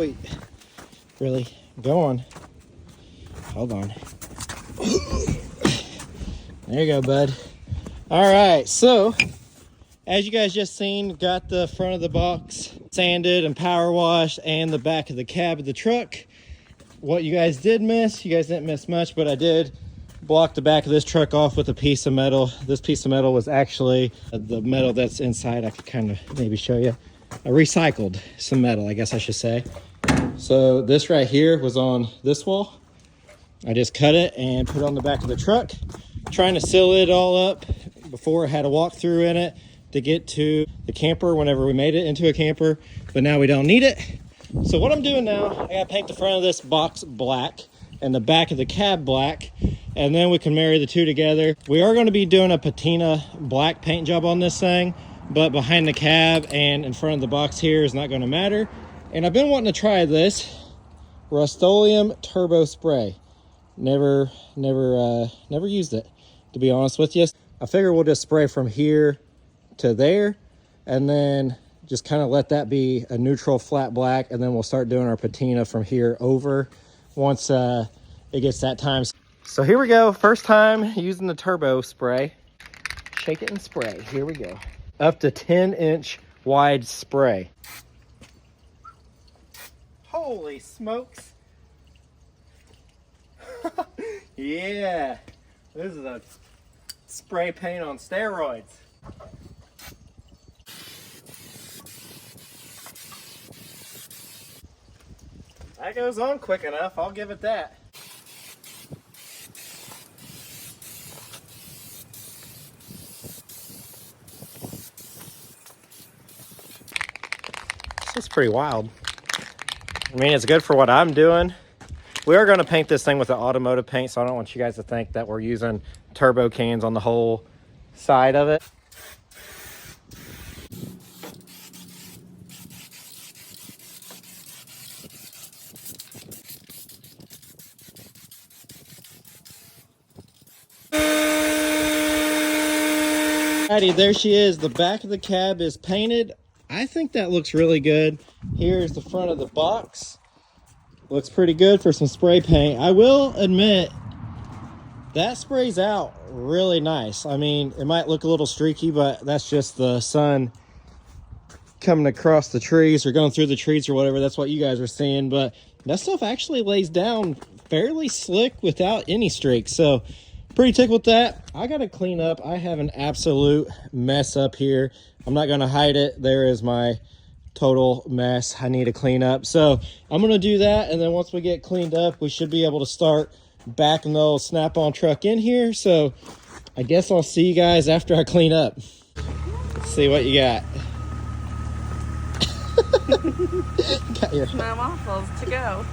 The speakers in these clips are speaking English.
sweet. Really? Go on. Hold on. There you go, bud. All right, so as you guys just seen, got the front of the box sanded and power washed and the back of the cab of the truck. What you guys did miss, you guys didn't miss much, but I did block the back of this truck off with a piece of metal. This piece of metal was actually the metal that's inside. I could kind of maybe show you. I recycled some metal, I guess I should say. So this right here was on this wall. I just cut it and put it on the back of the truck, trying to seal it all up before I had a walkthrough in it to get to the camper whenever we made it into a camper, but now we don't need it. So what I'm doing now, I gotta paint the front of this box black and the back of the cab black, and then we can marry the two together. We are going to be doing a patina black paint job on this thing, but behind the cab and in front of the box here is not going to matter. And I've been wanting to try this Rust-Oleum Turbo Spray. Never used it, to be honest with you. I figure we'll just spray from here to there and then just kind of let that be a neutral flat black, and then we'll start doing our patina from here over once it gets that time. So here we go, first time using the turbo spray. Shake it and spray. Here we go. Up to 10-inch wide spray. Holy smokes. Yeah, this is a spray paint on steroids. That goes on quick enough, I'll give it that. This is pretty wild. I mean, it's good for what I'm doing. We are going to paint this thing with the automotive paint, so I don't want you guys to think that we're using turbo cans on the whole side of it. Alrighty, there she is. The back of the cab is painted. I think that looks really good. Here's the front of the box. Looks pretty good for some spray paint. I will admit, that sprays out really nice. I mean, it might look a little streaky, but that's just the sun coming across the trees or going through the trees or whatever. That's what you guys are seeing. But that stuff actually lays down fairly slick without any streaks. So pretty tickled with that. I got to clean up. I have an absolute mess up here. I'm not going to hide it. There is my total mess I need to clean up. So I'm going to do that. And then once we get cleaned up, we should be able to start backing the old Snap-on truck in here. So I guess I'll see you guys after I clean up. Let's see what you got. Got your... My waffles to go.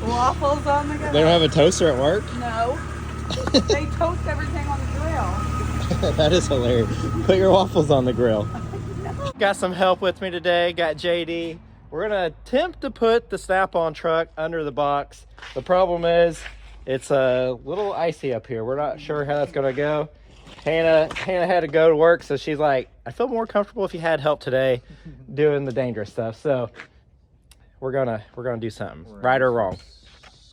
Waffles on the go. They don't have a toaster at work? No. They toast everything on the grill. That is hilarious. Put your waffles on the grill. Got some help with me today. Got JD. We're going to attempt to put the Snap-on truck under the box. The problem is it's a little icy up here. We're not sure how that's going to go. Hannah had to go to work, so she's like, I feel more comfortable if you had help today doing the dangerous stuff. So we're gonna do something, right or wrong.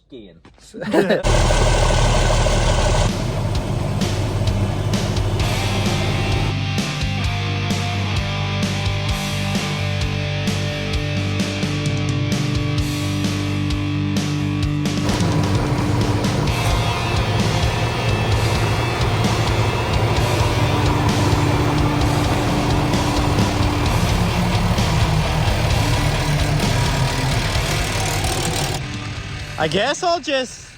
Skiing. I guess I'll just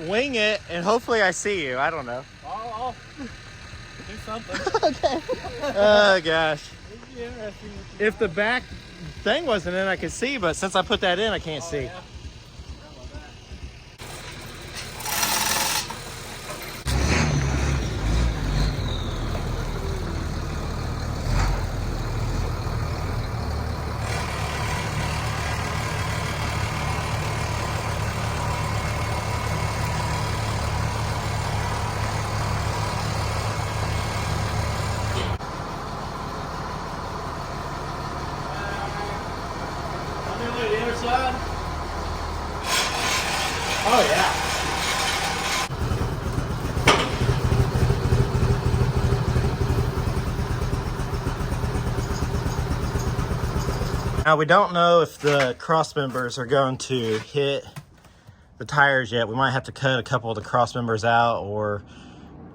wing it and hopefully I see you. I don't know. I'll do something. Okay. Oh gosh. If the back thing wasn't in, I could see, but since I put that in, I can't see. Yeah. The other side. Oh yeah. Now we don't know if the cross members are going to hit the tires yet. We might have to cut a couple of the cross members out or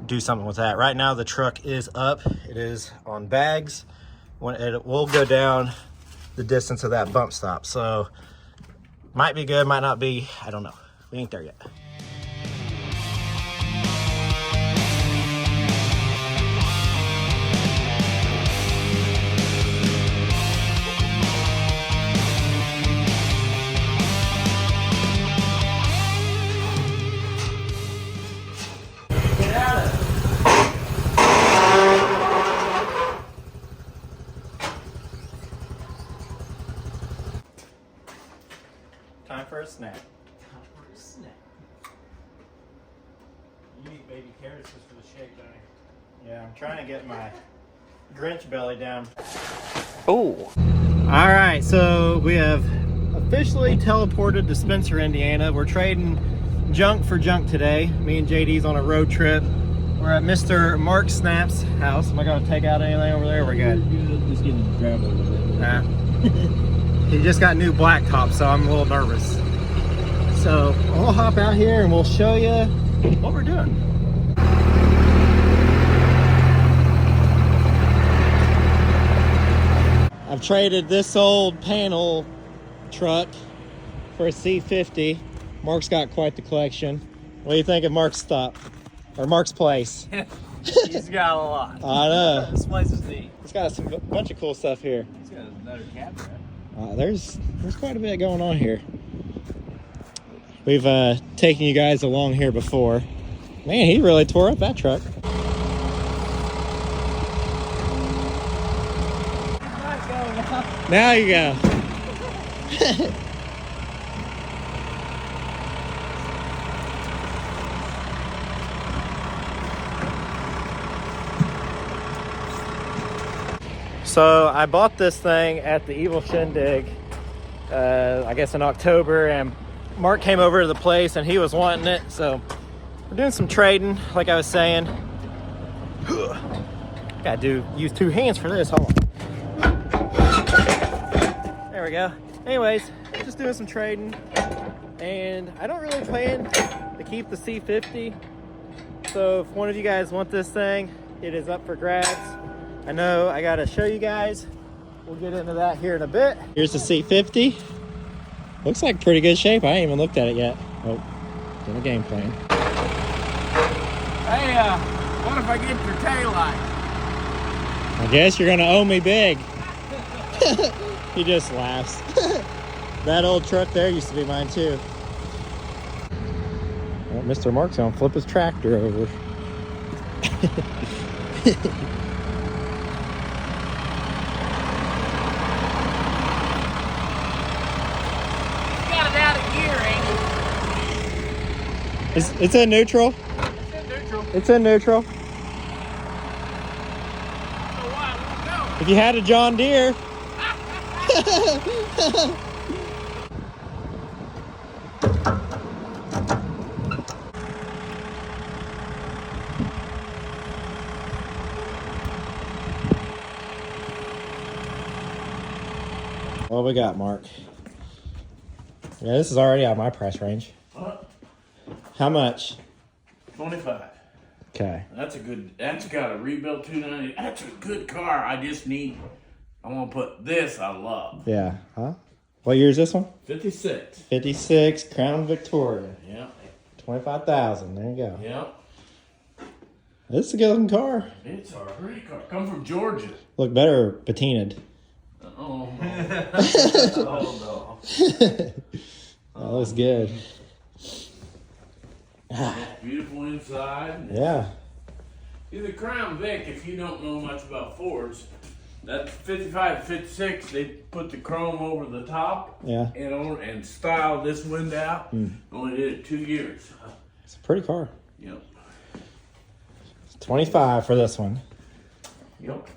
do something with that. Right now the truck is up. It is on bags. When it will go down the distance of that bump stop. So might be good, might not be. I don't know. We ain't there yet. Time for a snack. You eat baby carrots just for the shake, don't you? Yeah, I'm trying to get my Grinch belly down. Oh. All right, so we have officially teleported to Spencer, Indiana. We're trading junk for junk today. Me and JD's on a road trip. We're at Mr. Mark Snap's house. Am I going to take out anything over there? We're good. Just getting gravel a little bit. Nah. He just got new blacktop, so I'm a little nervous. So we'll hop out here and we'll show you what we're doing. I've traded this old panel truck for a C50. Mark's got quite the collection. What do you think of Mark's stop? Or Mark's place? He's got a lot. I know. This place is neat. It's got a bunch of cool stuff here. He's got another cabinet. There's quite a bit going on here. We've taken you guys along here before. Man, he really tore up that truck. Now you go. So I bought this thing at the Evil Shindig, I guess in October, and Mark came over to the place and he was wanting it. So we're doing some trading, like I was saying. Gotta use two hands for this. Hold on. There we go. Anyways, just doing some trading, and I don't really plan to keep the C50. So if one of you guys want this thing, it is up for grabs. I know I gotta show you guys. We'll get into that here in a bit. Here's the C50. Looks like pretty good shape. I ain't even looked at it yet. Oh, in a game plan. Hey, what if I get your taillight? I guess you're gonna owe me big. He just laughs. That old truck there used to be mine too. Well, Mr. Mark's gonna flip his tractor over. It's in neutral. It's in neutral. It's in neutral. So why won't go? If you had a John Deere. What we got, Mark? Yeah, this is already out of my price range. What? How much? 25. Okay. That's got a rebuilt 290. That's a good car. I want to put this I love. Yeah. Huh? What year is this one? 56. 56 Crown Victoria. Yeah. 25,000. There you go. Yeah. This is a good looking car. It's a pretty car. Come from Georgia. Look better patinaed. Oh, no. Oh, no. That looks good. Beautiful inside. Yeah. See, the Crown Vic, if you don't know much about Fords, that 55, 56, they put the chrome over the top. Yeah. And styled this window out. Only did it 2 years. It's a pretty car. Yep. 25 for this one. Yep.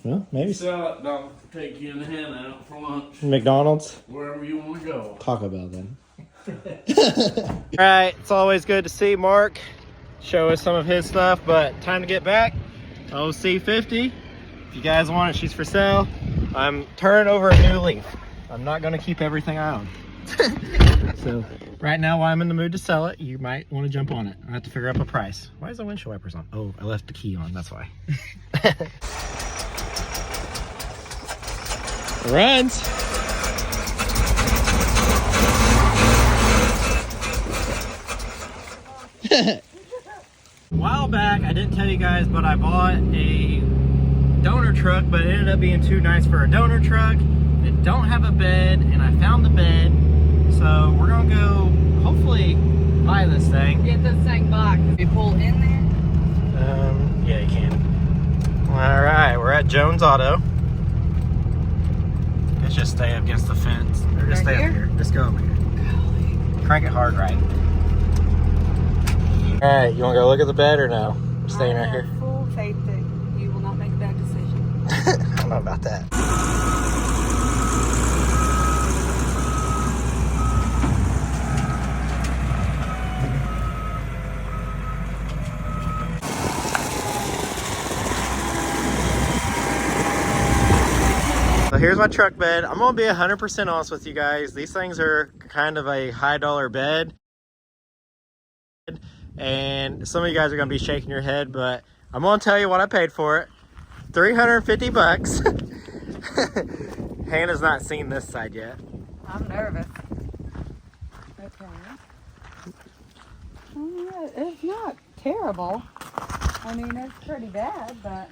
Well, maybe Sell it, I'll take you in the hand out for lunch. McDonald's. Wherever you want to go. Taco Bell then. All right, it's always good to see Mark show us some of his stuff, but time to get back. OC50. If you guys want it, she's for sale. I'm turning over a new leaf. I'm not going to keep everything I own. So right now, while I'm in the mood to sell it, you might want to jump on it. I have to figure out a price. Why is the windshield wipers on? Oh, I left the key on. That's why. Runs. A while back, I didn't tell you guys, but I bought a donor truck, but it ended up being too nice for a donor truck. It don't have a bed, and I found the bed, so we're gonna go hopefully buy this thing. Get this thing boxed. You pull in there? Yeah, you can. All right, we're at Jones Auto. Let's just stay up against the fence, or just Right stay here? up here. Just go over here. Crank it hard, right? All right, you wanna go look at the bed or no? We're staying right here. Full faith that you will not make a bad decision. I don't know about that. So here's my truck bed. I'm gonna be 100% honest with you guys. These things are kind of a high dollar bed. And some of you guys are gonna be shaking your head, but I'm gonna tell you what I paid for it. 350 bucks. Hannah's not seen this side yet. I'm nervous. Okay. It's not terrible. I mean, it's pretty bad, but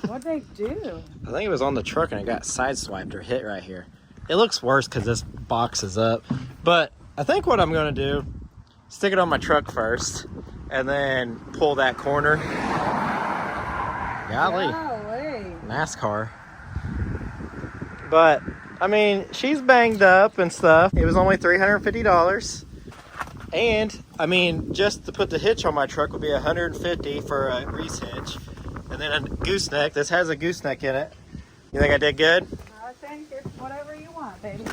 what'd they do? I think it was on the truck and it got sideswiped or hit right here. It looks worse because this box is up. But I think what I'm gonna do, stick it on my truck first and then pull that corner. Golly. NASCAR. But I mean, she's banged up and stuff. It was only $350. And I mean, just to put the hitch on my truck would be $150 for a grease hitch. And then a gooseneck. This has a gooseneck in it. You think I did good? I think it's whatever you want, baby.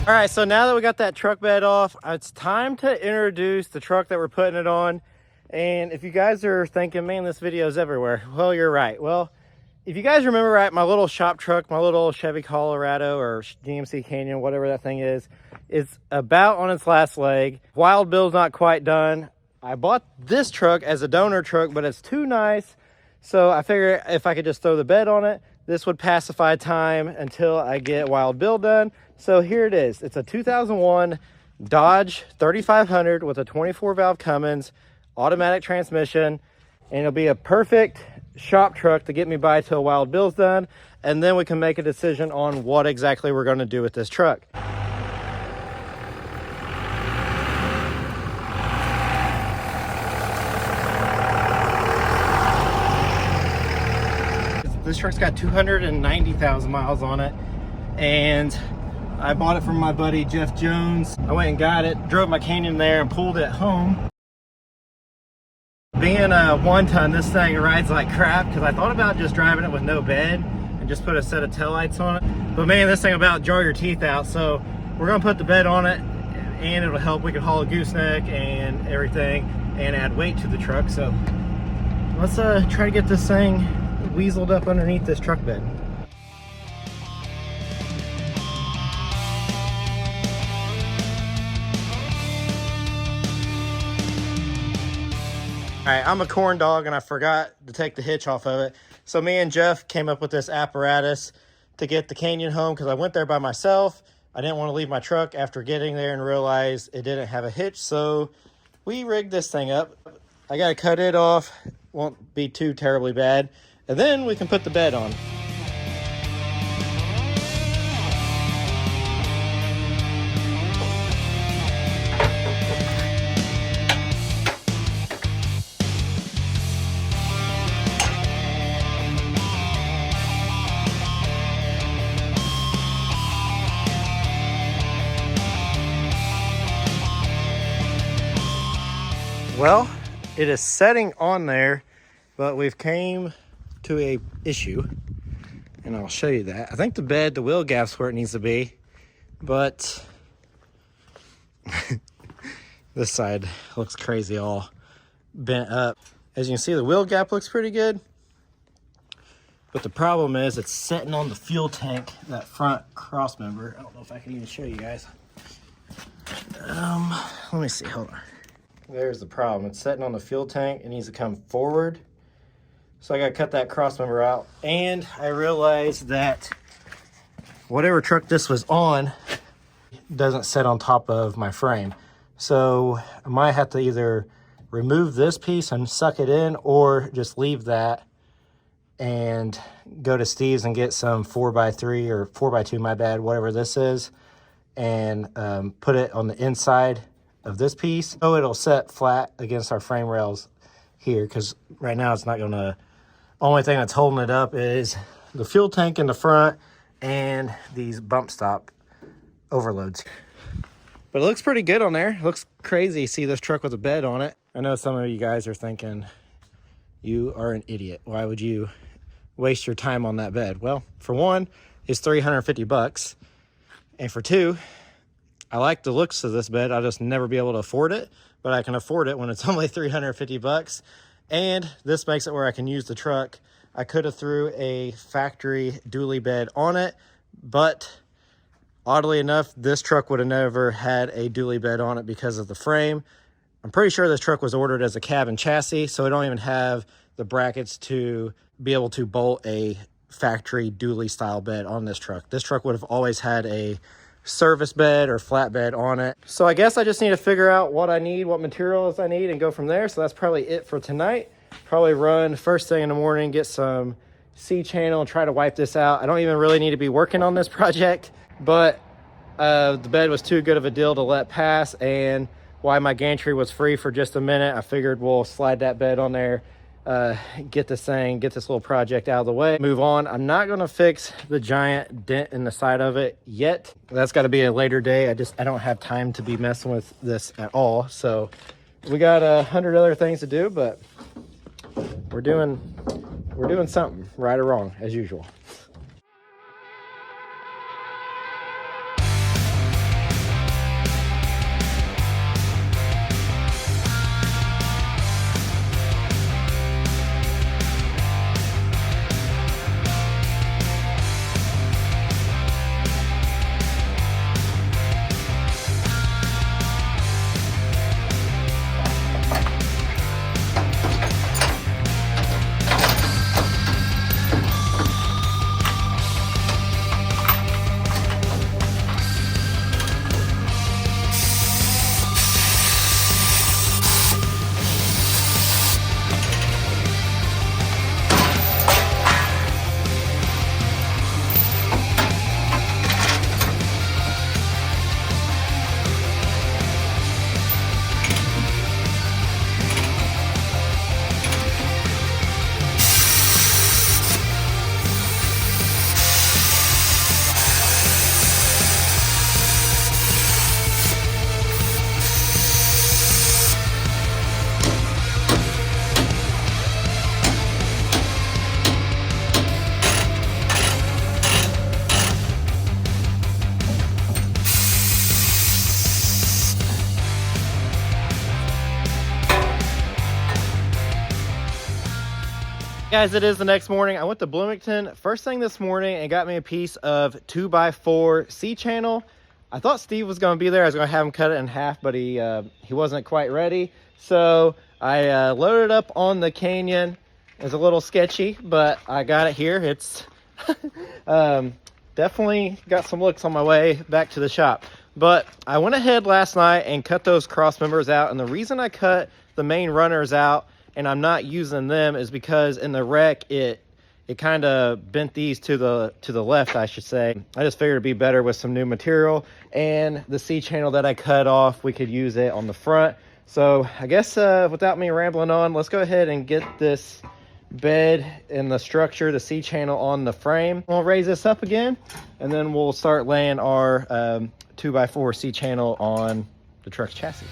All right, so now that we got that truck bed off, it's time to introduce the truck that we're putting it on. And if you guys are thinking, man, this video is everywhere, well, you're right. Well, if you guys remember right, my little shop truck, my little Chevy Colorado or GMC Canyon, whatever that thing is about on its last leg. Wild Bill's not quite done. I bought this truck as a donor truck, but it's too nice. So I figured if I could just throw the bed on it, this would pacify time until I get Wild Bill done. So here it is. It's a 2001 Dodge 3500 with a 24 valve Cummins, automatic transmission, and it'll be a perfect shop truck to get me by till Wild Bill's done. And then we can make a decision on what exactly we're gonna do with this truck. This truck's got 290,000 miles on it, and I bought it from my buddy Jeff Jones. I went and got it, drove my Canyon there and pulled it home. Being a 1-ton, this thing rides like crap because I thought about just driving it with no bed and just put a set of taillights on it. But man, this thing about jar your teeth out. So we're gonna put the bed on it and it'll help. We can haul a gooseneck and everything and add weight to the truck. So let's try to get this thing weaseled up underneath this truck bed. All right, I'm a corn dog and I forgot to take the hitch off of it. So me and Jeff came up with this apparatus to get the Canyon home because I went there by myself. I didn't want to leave my truck after getting there and realize it didn't have a hitch. So we rigged this thing up. I got to cut it off. Won't be too terribly bad. and then we can put the bed on. Well, it is setting on there, but we've came to a issue, and I'll show you that. I think the bed, the wheel gap's where it needs to be, but this side looks crazy, all bent up. As you can see, the wheel gap looks pretty good, but the problem is it's sitting on the fuel tank, that front cross member. I don't know if I can even show you guys. Let me see, hold on. There's the problem. It's sitting on the fuel tank. It needs to come forward. So I got to cut that cross member out. And I realized that whatever truck this was on doesn't sit on top of my frame. So I might have to either remove this piece and suck it in, or just leave that and go to Steve's and get some 4x3 or 4x2, my bad, whatever this is, and put it on the inside of this piece so it'll set flat against our frame rails here, because right now it's not gonna. Only thing that's holding it up is the fuel tank in the front and these bump stop overloads. But it looks pretty good on there. It looks crazy to see this truck with a bed on it. I know some of you guys are thinking, you are an idiot. Why would you waste your time on that bed? Well, for one, it's $350, and for two, I like the looks of this bed. I'll just never be able to afford it, but I can afford it when it's only $350. And this makes it where I can use the truck. I could have threw a factory dually bed on it, but oddly enough, this truck would have never had a dually bed on it because of the frame. I'm pretty sure this truck was ordered as a cab and chassis, so it don't even have the brackets to be able to bolt a factory dually style bed on this truck. This truck would have always had a service bed or flatbed on it. So I guess I just need to figure out what I need, what materials I need, and go from there. So that's probably it for tonight. Probably run first thing in the morning, get some C-channel and try to wipe this out. I don't even really need to be working on this project, but the bed was too good of a deal to let pass, and while my gantry was free for just a minute, I figured we'll slide that bed on there, get this little project out of the way, move on. I'm not going to fix the giant dent in the side of it yet. That's got to be a later day. I don't have time to be messing with this at all. So we got 100 other things to do, but we're doing something, right or wrong, as usual. Guys, it is the next morning. I went to Bloomington first thing this morning and got me a piece of 2x4 C-channel. I thought Steve was going to be there. I was going to have him cut it in half, but he wasn't quite ready. So I loaded up on the Canyon. It's a little sketchy, but I got it here. It's definitely got some looks on my way back to the shop. But I went ahead last night and cut those cross members out. And the reason I cut the main runners out and I'm not using them is because in the wreck it it kind of bent these to the left, I should say. I just figured it'd be better with some new material, and the C-channel that I cut off, we could use it on the front. So I guess without me rambling on, let's go ahead and get this bed and the structure, the C-channel on the frame. We'll raise this up again, and then we'll start laying our 2x4 C-channel on the truck's chassis.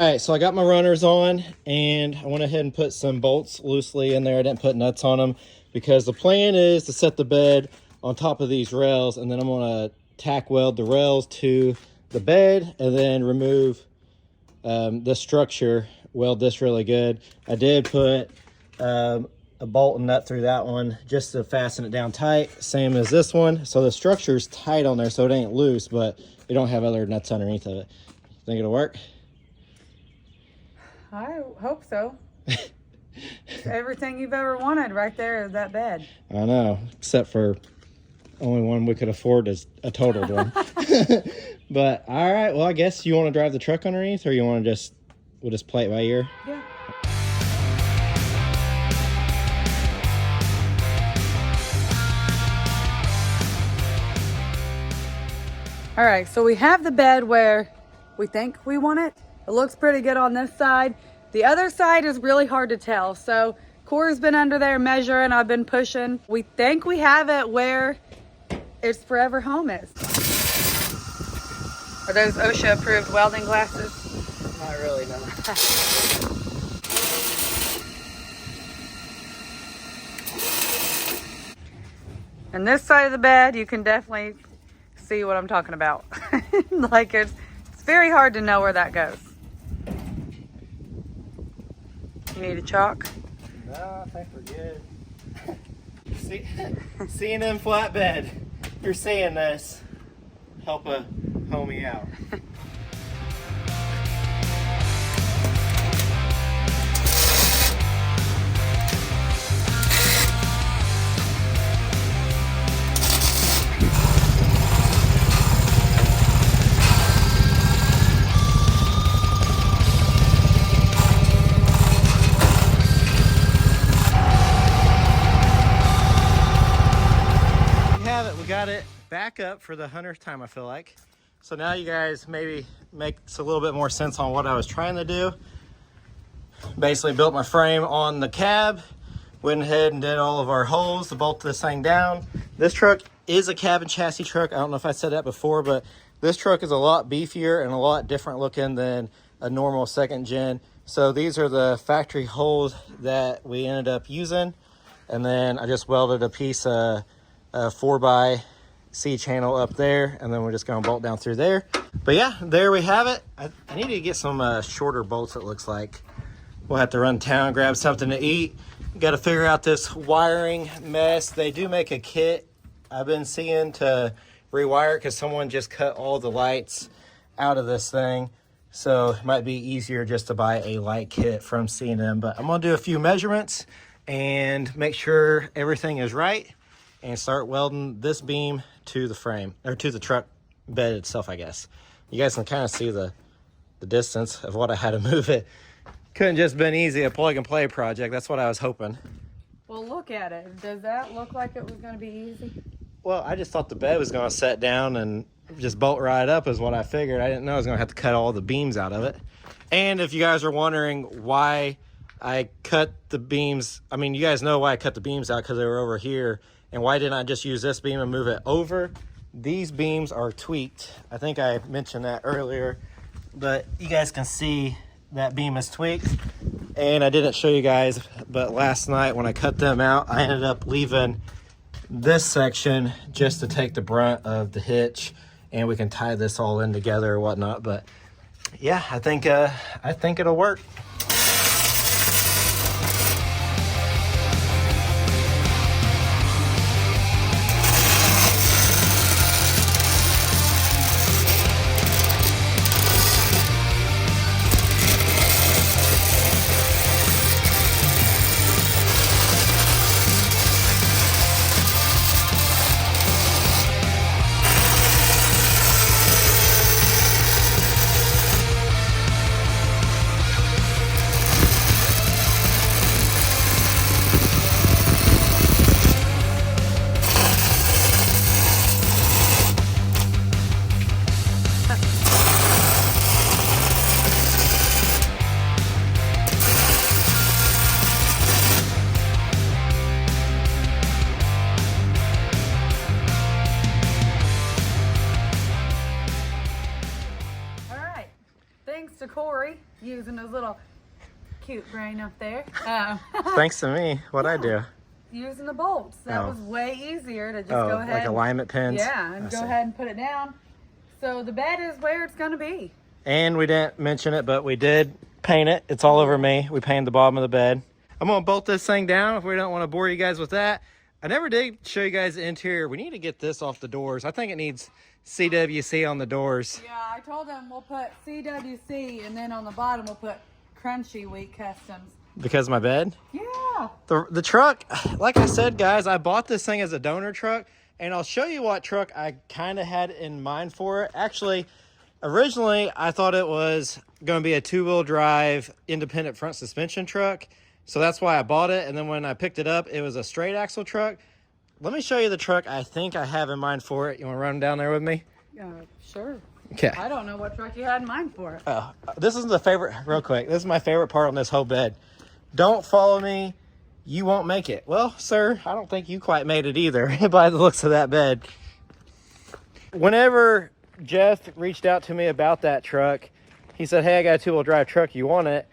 All right, so I got my runners on, and I went ahead and put some bolts loosely in there. I didn't put nuts on them because the plan is to set the bed on top of these rails, and then I'm gonna tack weld the rails to the bed and then remove this structure, weld this really good. I did put a bolt and nut through that one just to fasten it down tight, same as this one. So the structure's tight on there, so it ain't loose, but you don't have other nuts underneath of it. Think it'll work? I hope so. Everything you've ever wanted right there is that bed. I know, except for only one we could afford is a totaled one. But all right, well, I guess you want to drive the truck underneath, or you want to we'll just play it by ear? Yeah. All right, so we have the bed where we think we want it. It looks pretty good on this side. The other side is really hard to tell. So Cora's been under there measuring, I've been pushing. We think we have it where its forever home is. Are those OSHA approved welding glasses? Not really, no. And this side of the bed, you can definitely see what I'm talking about. Like it's very hard to know where that goes. You need a chalk? No, I think we're good. Seeing them flatbed, if you're seeing this, help a homie out. Got it back up for the 100th time, I feel like. So now you guys maybe makes a little bit more sense on what I was trying to do. Basically built my frame on the cab, went ahead and did all of our holes to bolt this thing down. This truck is a cab and chassis truck. I don't know if I said that before, but this truck is a lot beefier and a lot different looking than a normal second gen. So these are the factory holes that we ended up using. And then I just welded a piece of 4x C-channel up there, and then we're just going to bolt down through there. But yeah, there we have it. I need to get some shorter bolts, it looks like. We'll have to run town, grab something to eat. Got to figure out this wiring mess. They do make a kit I've been seeing to rewire because someone just cut all the lights out of this thing. So it might be easier just to buy a light kit from C&M. But I'm going to do a few measurements and make sure everything is right, and start welding this beam to the frame, or to the truck bed itself, I guess. You guys can kind of see the distance of what I had to move it. Couldn't just been easy, a plug and play project. That's what I was hoping. Well, look at it. Does that look like it was going to be easy? Well, I just thought the bed was going to set down and just bolt right up is what I figured. I didn't know I was going to have to cut all the beams out of it. And if you guys are wondering why I cut the beams, I mean, you guys know why I cut the beams out, because they were over here. And why didn't I just use this beam and move it over? these beams are tweaked. I think I mentioned that earlier, but you guys can see that beam is tweaked. And I didn't show you guys, but last night when I cut them out, I ended up leaving this section just to take the brunt of the hitch, and we can tie this all in together or whatnot. But yeah, I think it'll work. Thanks to Corey using his little cute brain up there. Thanks to me. What'd I do? Using the bolts. That was way easier to just go ahead. Like alignment pins? Yeah, and go ahead and put it down. So the bed is where it's going to be. And we didn't mention it, but we did paint it. It's all over me. We painted the bottom of the bed. I'm going to bolt this thing down if we don't want to bore you guys with that. I never did show you guys the interior. We need to get this off the doors. I think it needs CWC on the doors. Yeah, I told them we'll put CWC, and then on the bottom we'll put Crunchy Wheat Customs. Because of my bed? Yeah. The truck, like I said, guys, I bought this thing as a donor truck, and I'll show you what truck I kind of had in mind for it. Actually, originally, I thought it was going to be a two-wheel drive independent front suspension truck. So that's why I bought it. And then when I picked it up, it was a straight axle truck. Let me show you the truck I think I have in mind for it. You want to run down there with me? Sure. Okay. I don't know what truck you had in mind for it. This is the favorite, real quick. This is my favorite part on this whole bed. Don't follow me. You won't make it. Well, sir, I don't think you quite made it either by the looks of that bed. Whenever Jeff reached out to me about that truck, he said, hey, I got a two-wheel drive truck. You want it?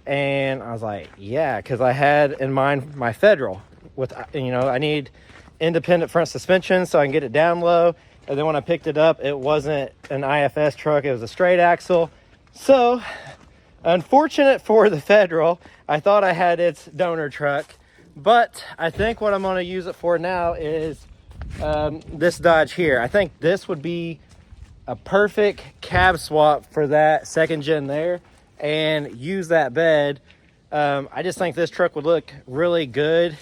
And I was like, yeah, because I had in mind my Federal with, you know, I need independent front suspension so I can get it down low. And then when I picked it up, it wasn't an IFS truck. It was a straight axle. So unfortunate for the Federal, I thought I had its donor truck, but I think what I'm going to use it for now is this Dodge here. I think this would be a perfect cab swap for that second gen there and use that bed. I just think this truck would look really good,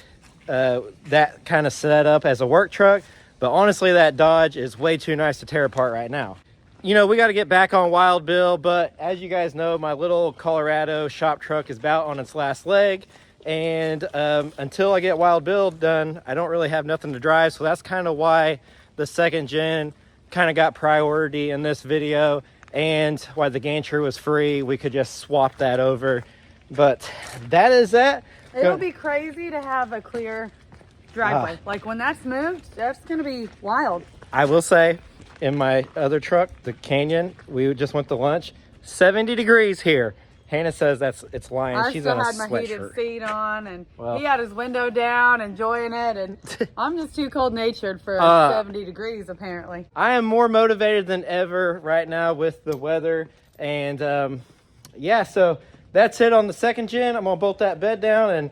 that kind of set up as a work truck. But honestly, that Dodge is way too nice to tear apart right now. You know, we got to get back on Wild Bill, but as you guys know, my little Colorado shop truck is about on its last leg. And until I get Wild Bill done, I don't really have nothing to drive. So that's kind of why the second gen kind of got priority in this video, and why the gantry was free. We could just swap that over. But that is that. It'll be crazy to have a clear driveway. Like when that's moved, that's going to be wild. I will say, in my other truck, the Canyon, we just went to lunch, 70 degrees here. Hannah says it's lying. She's in a sweatshirt. I still had my heated seat on, and he had his window down, enjoying it, and I'm just too cold-natured for 70 degrees, apparently. I am more motivated than ever right now with the weather, and yeah, so that's it on the second gen. I'm going to bolt that bed down, and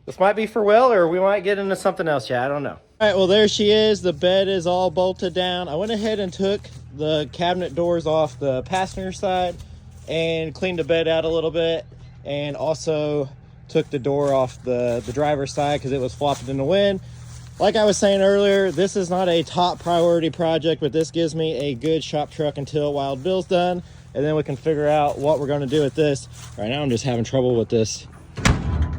this might be for well, or we might get into something else. Yeah, I don't know. All right, well, there she is. The bed is all bolted down. I went ahead and took the cabinet doors off the passenger side and cleaned the bed out a little bit, and also took the door off the driver's side because it was flopping in the wind. Like I was saying earlier, this is not a top priority project, but this gives me a good shop truck until Wild Bill's done, and then we can figure out what we're going to do with this. Right now I'm just having trouble with this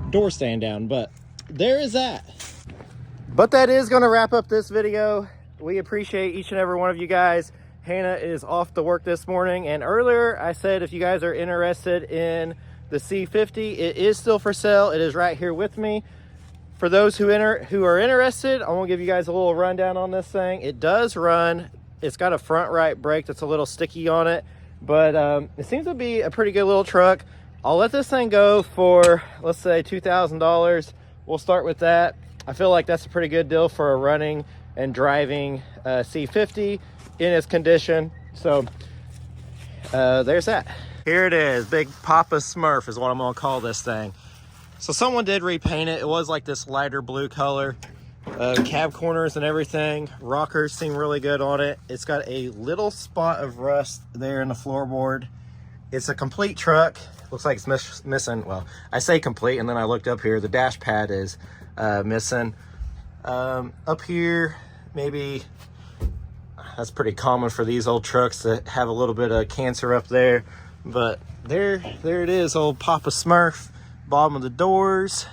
door stand down, but there is that. But that is going to wrap up this video. We appreciate each and every one of you guys. Hannah is off to work this morning, and earlier I said if you guys are interested in the C50, it is still for sale. It is right here with me. For those who are interested, I want to give you guys a little rundown on this thing. It does run. It's got a front right brake that's a little sticky on it, but it seems to be a pretty good little truck. I'll let this thing go for, let's say, $2,000. We'll start with that. I feel like that's a pretty good deal for a running and driving C50 in its condition. So there's that. Here it is. Big Papa Smurf is what I'm gonna call this thing. So someone did repaint it. It was like this lighter blue color. Cab corners and everything. Rockers seem really good on it. It's got a little spot of rust there in the floorboard. It's a complete truck. Looks like it's missing, well, I say complete, and then I looked up here. The dash pad is missing. Up here, maybe, that's pretty common for these old trucks that have a little bit of cancer up there. But there it is, old Papa Smurf. Bottom of the doors.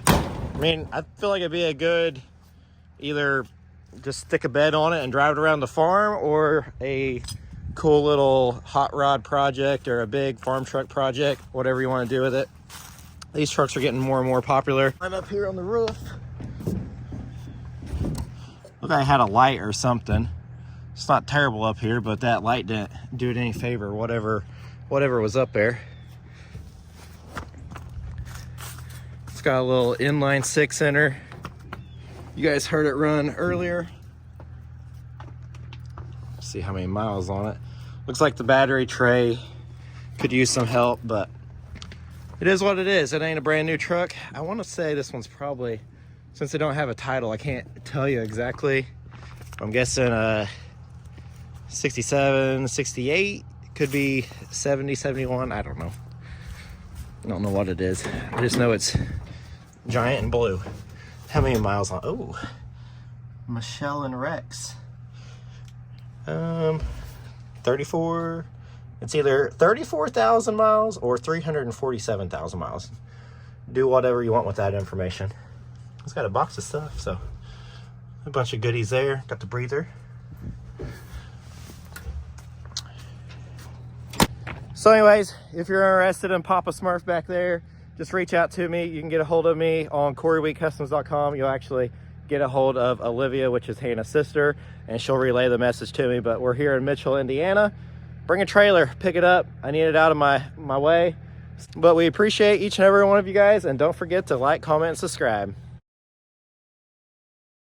I mean, I feel like it'd be a good, either just stick a bed on it and drive it around the farm, or a cool little hot rod project or a big farm truck project, whatever you want to do with it. These trucks are getting more and more popular. I'm up here on the roof. Look, I had a light or something. It's not terrible up here, but that light didn't do it any favor, whatever was up there. It's got a little inline 6-inner. You guys heard it run earlier. Let's see how many miles on it. Looks like the battery tray could use some help, but it is what it is. It ain't a brand new truck. I want to say this one's probably, since they don't have a title, I can't tell you exactly. I'm guessing 67, 68, could be 70, 71. I don't know. I don't know what it is. I just know it's giant and blue. How many miles on? Oh, Michelle and Rex. 34. It's either 34,000 miles or 347,000 miles. Do whatever you want with that information. It's got a box of stuff, so a bunch of goodies there. Got the breather. So anyways, if you're interested in Papa Smurf back there, just reach out to me. You can get a hold of me on CoreyWheatCustoms.com. You'll actually get a hold of Olivia, which is Hannah's sister, and she'll relay the message to me. But we're here in Mitchell, Indiana. Bring a trailer, pick it up. I need it out of my way. But we appreciate each and every one of you guys, and don't forget to like, comment, and subscribe.